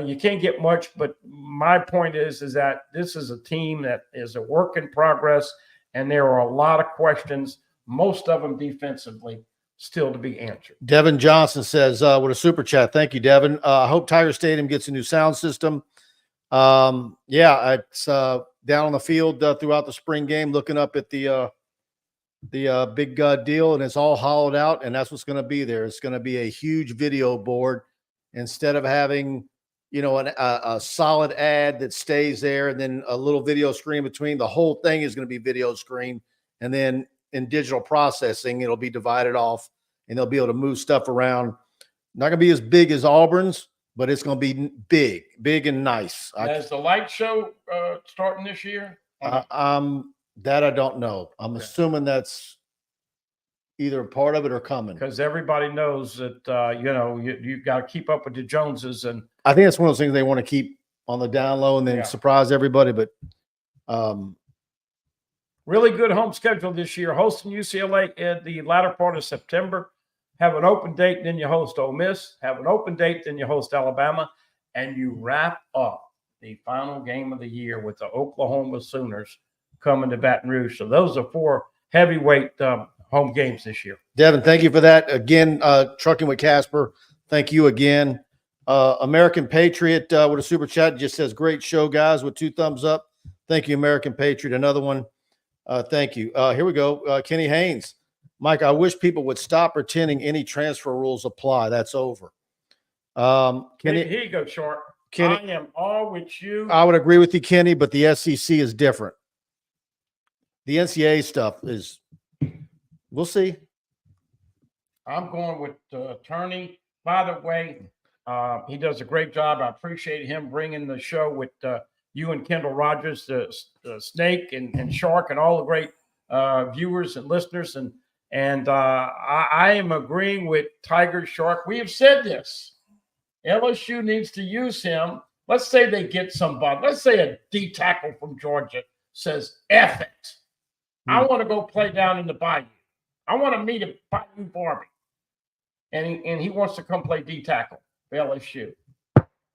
you can't get much. But my point is that this is a team that is a work in progress, and there are a lot of questions, most of them defensively, still to be answered. Devin
Johnson says, with a super chat. Thank you, Devin. I hope Tiger Stadium gets a new sound system. It's down on the field throughout the spring game, looking up at the big deal, and it's all hollowed out, and that's what's going to be there. It's going to be a huge video board instead of having, a solid ad that stays there and then a little video screen between. The whole thing is going to be video screen, and then in digital processing, it'll be divided off and they'll be able to move stuff around. Not going to be as big as Auburn's, but it's going to be big and nice.
Is the light show starting this year?
That I don't know. I'm assuming that's either a part of it or coming.
Because everybody knows that, you've got to keep up with the Joneses. And
I think that's one of those things they want to keep on the down low and then surprise everybody. But
really good home schedule this year. Hosting UCLA at the latter part of September. Have an open date, then you host Ole Miss. Have an open date, then you host Alabama. And you wrap up the final game of the year with the Oklahoma Sooners coming to Baton Rouge. So those are 4 heavyweight home games this year.
Devin, thank you for that. Again, Trucking with Casper, thank you again. American Patriot with a super chat just says, great show, guys, with 2 thumbs up. Thank you, American Patriot. Another one. Thank you. Here we go. Kenny Haynes. Mike, I wish people would stop pretending any transfer rules apply. That's over.
Here you go, Shark.
Kenny,
I am all with you.
I would agree with you, Kenny, but the SEC is different. The NCAA stuff is, we'll see.
I'm going with the attorney. By the way, he does a great job. I appreciate him bringing the show with you and Kendall Rogers, the Snake and Shark, and all the great viewers and listeners. And I am agreeing with Tiger Shark. We have said this. LSU needs to use him. Let's say they get somebody. Let's say a D tackle from Georgia says, F it. I want to go play down in the bayou. I want to meet a Bayou Barbie. And he wants to come play D tackle for LSU.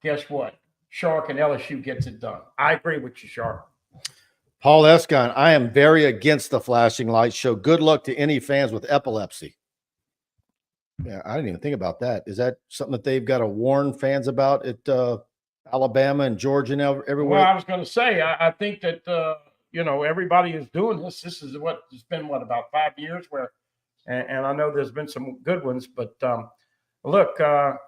Guess what? Shark and LSU gets it done. I agree with you, Shark.
Paul Escon, I am very against the flashing lights show. Good luck to any fans with epilepsy. Yeah, I didn't even think about that. Is that something that they've got to warn fans about at Alabama and Georgia and everywhere?
Well, I was going to say, I think that, everybody is doing this. This is it's been, about 5 years where, and I know there's been some good ones, but look, PFM,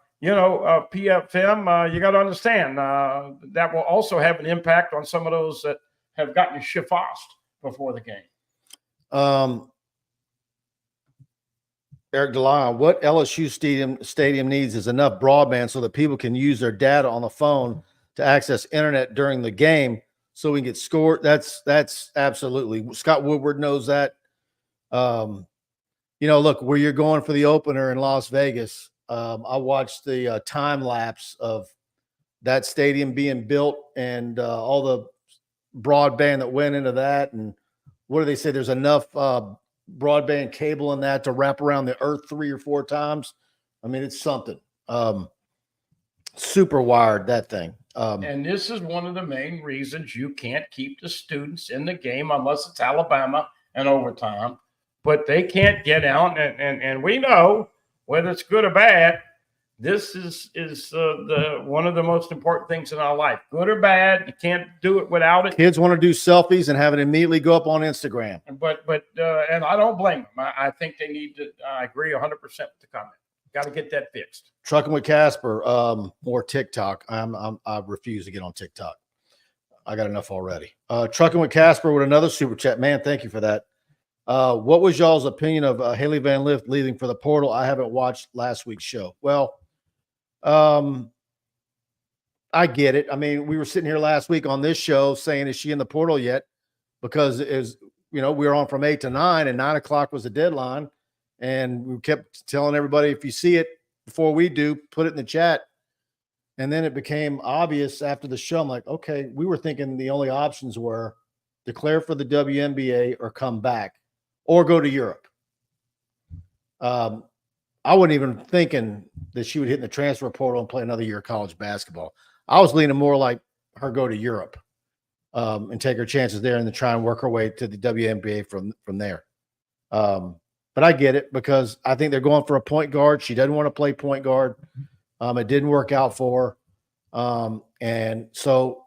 you got to understand that will also have an impact on some of those that have gotten shiffosed before the game.
Eric DeLyon, what LSU stadium needs is enough broadband so that people can use their data on the phone to access internet during the game so we can get scored. That's absolutely. Scott Woodward knows that. Look, where you're going for the opener in Las Vegas, I watched the time lapse of that stadium being built and all the broadband that went into that. And what do they say? There's enough broadband cable in that to wrap around the earth 3 or 4 times. I mean, it's something. Super wired, that thing.
And this is one of the main reasons you can't keep the students in the game unless it's Alabama and overtime. But they can't get out, and we know whether it's good or bad. This is the one of the most important things in our life. Good or bad, you can't do it without it.
Kids want to do selfies and have it immediately go up on Instagram.
But and I don't blame them. I think they need to. I agree 100% with the comment. Got to get that fixed.
Trucking with Casper, or TikTok. I refuse to get on TikTok. I got enough already. Trucking with Casper with another super chat. Man, thank you for that. What was y'all's opinion of Haley Van Lith leaving for the portal? I haven't watched last week's show. Well, I get it. I mean, we were sitting here last week on this show saying, is she in the portal yet? Because we were on from 8 to 9 and 9 o'clock was the deadline. And we kept telling everybody, if you see it before we do, put it in the chat. And then it became obvious after the show. I'm like, okay, we were thinking the only options were declare for the WNBA or come back or go to Europe. I wasn't even thinking that she would hit in the transfer portal and play another year of college basketball. I was leaning more like her go to Europe and take her chances there and then try and work her way to the WNBA from there. But I get it because I think they're going for a point guard. She doesn't want to play point guard. It didn't work out for her. And so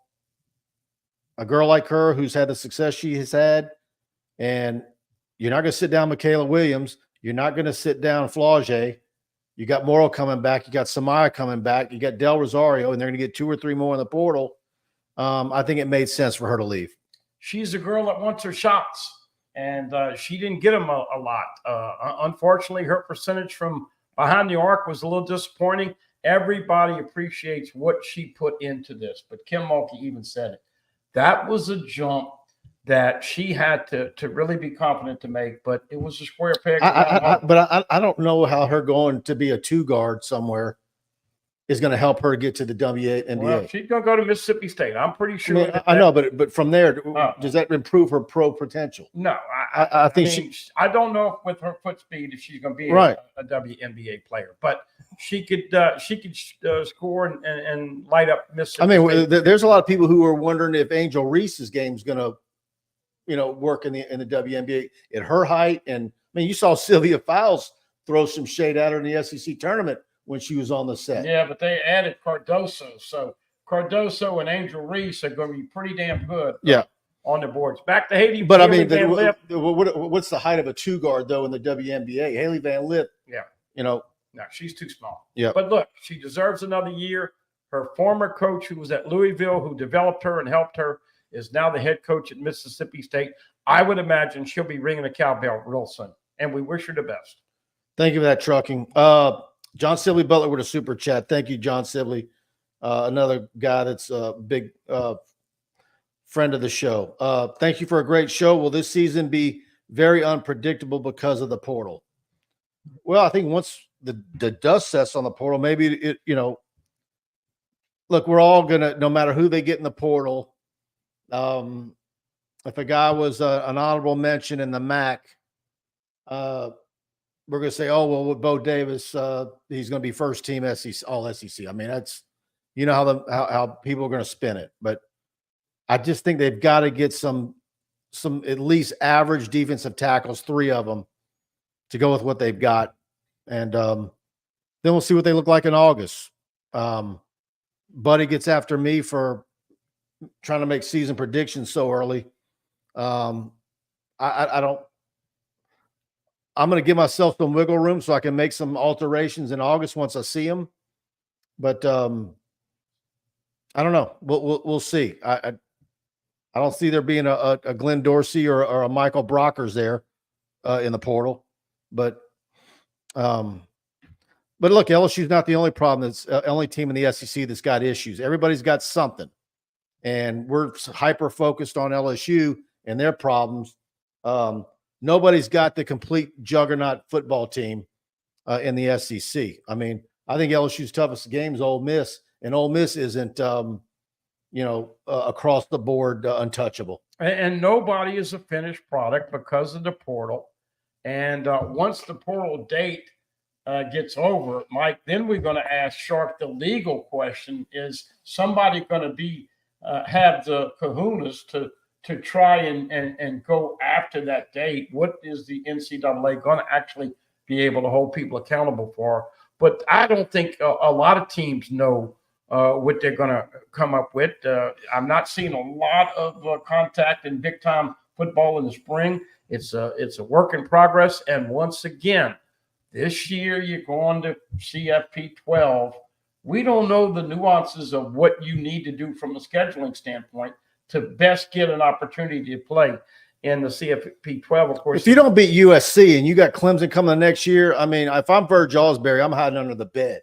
a girl like her who's had the success she has had, and you're not going to sit down Michaela Williams. You're not going to sit down Flaugier. You got Morrow coming back. You got Samaya coming back. You got Del Rosario, and they're going to get 2 or 3 more in the portal. I think it made sense for her to leave.
She's a girl that wants her shots, and she didn't get them a lot. Unfortunately, her percentage from behind the arc was a little disappointing. Everybody appreciates what she put into this, but Kim Mulkey even said it. That was a jump that she had to really be confident to make, but it was a square peg.
But I don't know how her going to be a 2 guard somewhere is going to help her get to the WNBA.
Well, she's going to go to Mississippi State. I'm pretty sure.
I know, but from there, does that improve her pro potential?
No,
I think
I don't know with her foot speed if she's going to be
right.
a WNBA player, but she could score and light up Mississippi.
I mean, there's a lot of people who are wondering if Angel Reese's game is going to, work in the WNBA at her height. And I mean, you saw Sylvia Fowles throw some shade at her in the SEC tournament when she was on the set.
Yeah, but they added Cardoso. So Cardoso and Angel Reese are going to be pretty damn good.
Yeah.
on the boards. Back to Haley.
But
Haley
I mean,
Van Lith.
what's the height of a 2 guard though in the WNBA? Haley Van Lith.
Yeah.
You know.
No, she's too small.
Yeah.
But look, she deserves another year. Her former coach, who was at Louisville, who developed her and helped her, is now the head coach at Mississippi State. I would imagine she'll be ringing a cowbell real soon, and we wish her the best.
Thank you for that, Trucking. John Sibley Butler with a super chat. Thank you, John Sibley. Another guy that's a big friend of the show. Thank you for a great show. Will this season be very unpredictable because of the portal? Well, I think once the dust settles on the portal, maybe it, you know, look, we're all going to, no matter who they get in the portal, if a guy was an honorable mention in the MAC, we're going to say, oh, well, with Bo Davis, he's going to be first team SEC, all SEC. I mean, that's, you know, how people are going to spin it. But I just think they've got to get some at least average defensive tackles, 3 of them, to go with what they've got. And then we'll see what they look like in August. Buddy gets after me for trying to make season predictions so early. I don't. I'm going to give myself some wiggle room so I can make some alterations in August once I see them. But I don't know. We'll see. I don't see there being a Glenn Dorsey or a Michael Brockers there in the portal. But look, LSU's not the only problem. That's only team in the SEC that's got issues. Everybody's got something, and we're hyper focused on LSU and their problems. Nobody's got the complete juggernaut football team in the SEC. I mean, I think LSU's toughest game is Ole Miss, and Ole Miss isn't, across the board untouchable.
And nobody is a finished product because of the portal. And once the portal date gets over, Mike, then we're going to ask Sharp the legal question: is somebody going to be have the kahunas to try and go after that date? What is the NCAA going to actually be able to hold people accountable for? But I don't think a lot of teams know what they're going to come up with. I'm not seeing a lot of contact in big time football in the spring. It's a work in progress. And once again, this year you're going to CFP 12. We don't know the nuances of what you need to do from a scheduling standpoint to best get an opportunity to play in the CFP 12, of course.
If you don't beat USC and you got Clemson coming next year, I mean, if I'm Virg Osbury, I'm hiding under the bed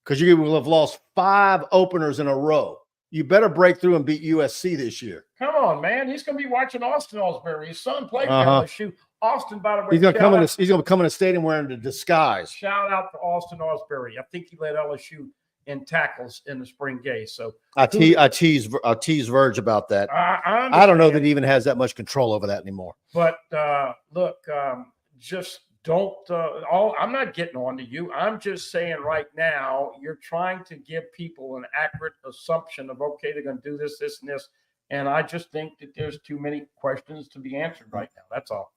because you will have lost 5 openers in a row. You better break through and beat USC this year.
Come on, man. He's going to be watching Austin Osbury. His son played for LSU. Austin, by the way,
he's going to come in a stadium wearing a disguise.
Shout out to Austin Osbury. I think he led LSU in tackles in the spring game. So
I tease Verge about that. I don't know that he even has that much control over that anymore.
But look, just don't. I'm not getting on to you. I'm just saying right now you're trying to give people an accurate assumption of okay, they're going to do this, this, and this, and I just think that there's too many questions to be answered right now. That's all.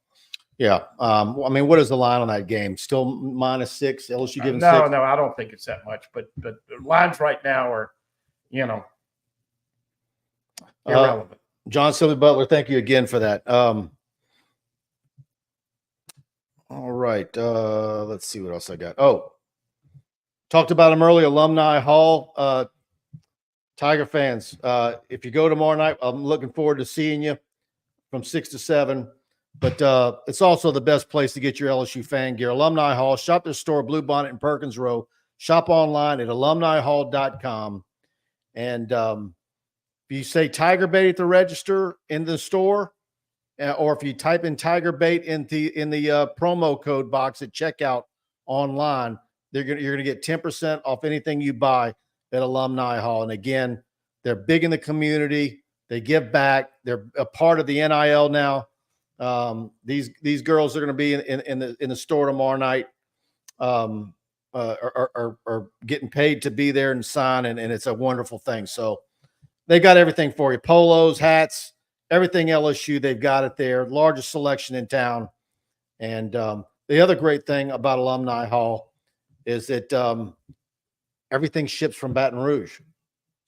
Yeah. I mean, what is the line on that game? Still -6? LSU giving 6?
No, I don't think it's that much. But the lines right now are, irrelevant.
John Silly Butler, thank you again for that. All right. Let's see what else I got. Oh, talked about him earlier, Alumni Hall. Tiger fans, if you go tomorrow night, I'm looking forward to seeing you from 6 to 7. But it's also the best place to get your LSU fan gear. Alumni Hall. Shop their store, Blue Bonnet and Perkins Row. Shop online at alumnihall.com. And if you say TigerBait at the register in the store, or if you type in TigerBait in the promo code box at checkout online, you're going to get 10% off anything you buy at Alumni Hall. And again, they're big in the community. They give back. They're a part of the NIL now. These girls are going to be in the store tomorrow night, are getting paid to be there and sign, and it's a wonderful thing. So they got everything for you: polos, hats, everything LSU. They've got it there. Largest selection in town. And the other great thing about Alumni Hall is that everything ships from Baton Rouge.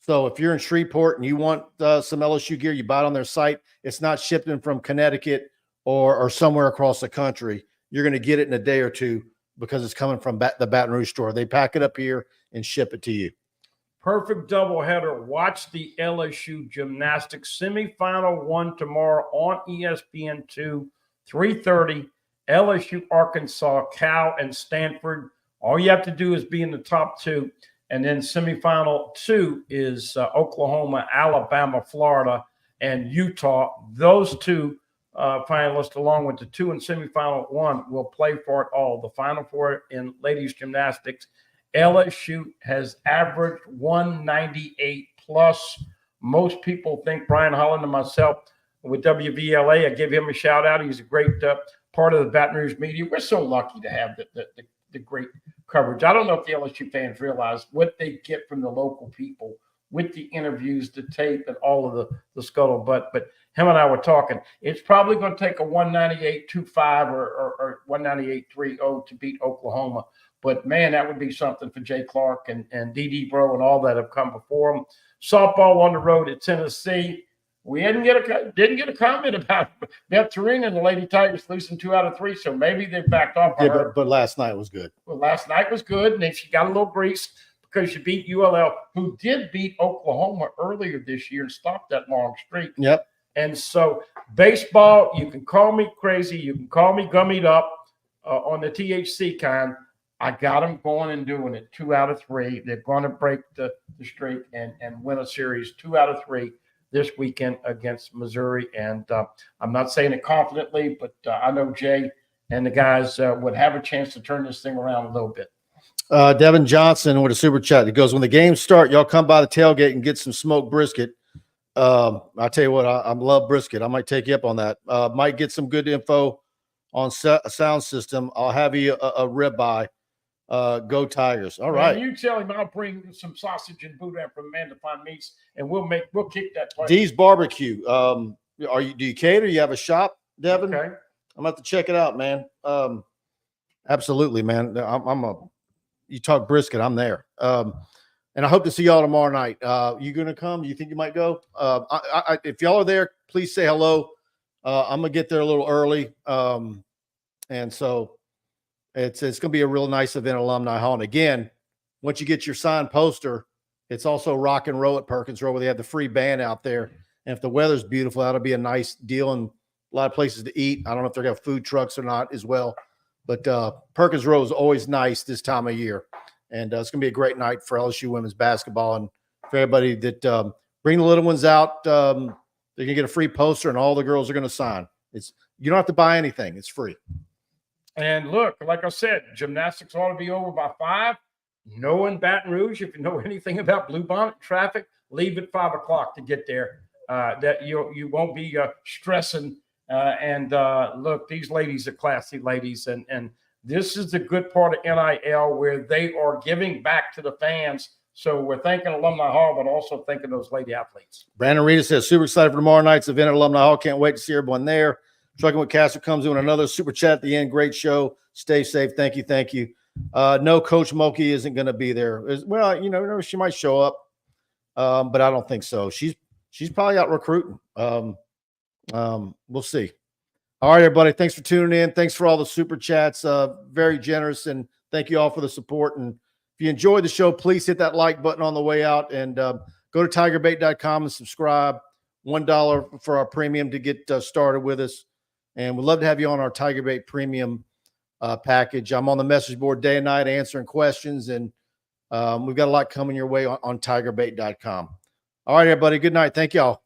So if you're in Shreveport and you want some LSU gear, you buy it on their site. It's not shipped in from Connecticut or somewhere across the country. You're going to get it in a day or two because it's coming from the Baton Rouge store. They pack it up here and ship it to you.
Perfect doubleheader. Watch the LSU gymnastics semifinal 1 tomorrow on ESPN2, 3:30. LSU, Arkansas, Cal, and Stanford. All you have to do is be in the top 2. And then semifinal 2 is Oklahoma, Alabama, Florida, and Utah. Those 2 finalists, along with the 2 in semifinal 1, will play for it all. The final 4 in ladies gymnastics. LSU has averaged 198 plus. Most people think Brian Holland and myself with WVLA. I give him a shout out. He's a great part of the Baton Rouge media. We're so lucky to have the great coverage. I don't know if the LSU fans realize what they get from the local people with the interviews, the tape, and all of the scuttlebutt. But him and I were talking. It's probably going to take a 198.25 or 198.30 to beat Oklahoma. But, man, that would be something for Jay Clark and D.D. Bro and all that have come before him. Softball on the road at Tennessee. We didn't get a comment about Serene and the Lady Tigers losing 2 out of 3, so maybe they've backed off.
Yeah, but last night was good.
Well, last night was good, and then she got a little grease because she beat ULL, who did beat Oklahoma earlier this year and stopped that long streak.
Yep.
And so baseball, you can call me crazy. You can call me gummied up on the THC kind. I got them going and doing it. 2 out of 3. They're going to break the streak and win a series 2 out of 3 this weekend against Missouri. And I'm not saying it confidently, but I know Jay and the guys would have a chance to turn this thing around a little bit.
Devin Johnson with a super chat. It goes, when the games start, y'all come by the tailgate and get some smoked brisket. I tell you what, I love brisket. I might take you up on that. Might get some good info on a sound system. I'll have you a ribeye. Go Tigers. All right.
You tell him I'll bring some sausage and boudin from Man to Find Meats, and we'll kick that place.
D's Barbecue. Do you cater? You have a shop, Devin?
Okay.
I'm gonna have to check it out, man. Absolutely, man. You talk brisket, I'm there. And I hope to see y'all tomorrow night. You gonna come? You think you might go? If y'all are there, please say hello. I'm gonna get there a little early. And so it's going to be a real nice event at Alumni Hall. And again, once you get your signed poster, it's also rock and roll at Perkins Row where they have the free band out there. And if the weather's beautiful, that'll be a nice deal and a lot of places to eat. I don't know if they're going to have food trucks or not as well. But Perkins Row is always nice this time of year. And it's going to be a great night for LSU women's basketball. And for everybody that bring the little ones out, they're going to get a free poster and all the girls are going to sign. You don't have to buy anything. It's free.
And look, like I said, gymnastics ought to be over by 5. Knowing Baton Rouge, if you know anything about Bluebonnet traffic, leave at 5 o'clock to get there. That you won't be stressing. Look, these ladies are classy ladies, and this is the good part of NIL where they are giving back to the fans. So we're thanking Alumni Hall, but also thanking those lady athletes.
Brandon Rita says, super excited for tomorrow night's event at Alumni Hall. Can't wait to see everyone there. Trucking with Castle comes in with another super chat at the end. Great show. Stay safe. Thank you. Thank you. No, Coach Mulkey isn't going to be there. Well, she might show up, but I don't think so. She's probably out recruiting. We'll see. All right, everybody. Thanks for tuning in. Thanks for all the super chats. Very generous, and thank you all for the support. And if you enjoyed the show, please hit that like button on the way out and go to TigerBait.com and subscribe. $1 for our premium to get started with us. And we'd love to have you on our TigerBait premium package. I'm on the message board day and night answering questions, and we've got a lot coming your way on TigerBait.com. All right, everybody. Good night. Thank y'all.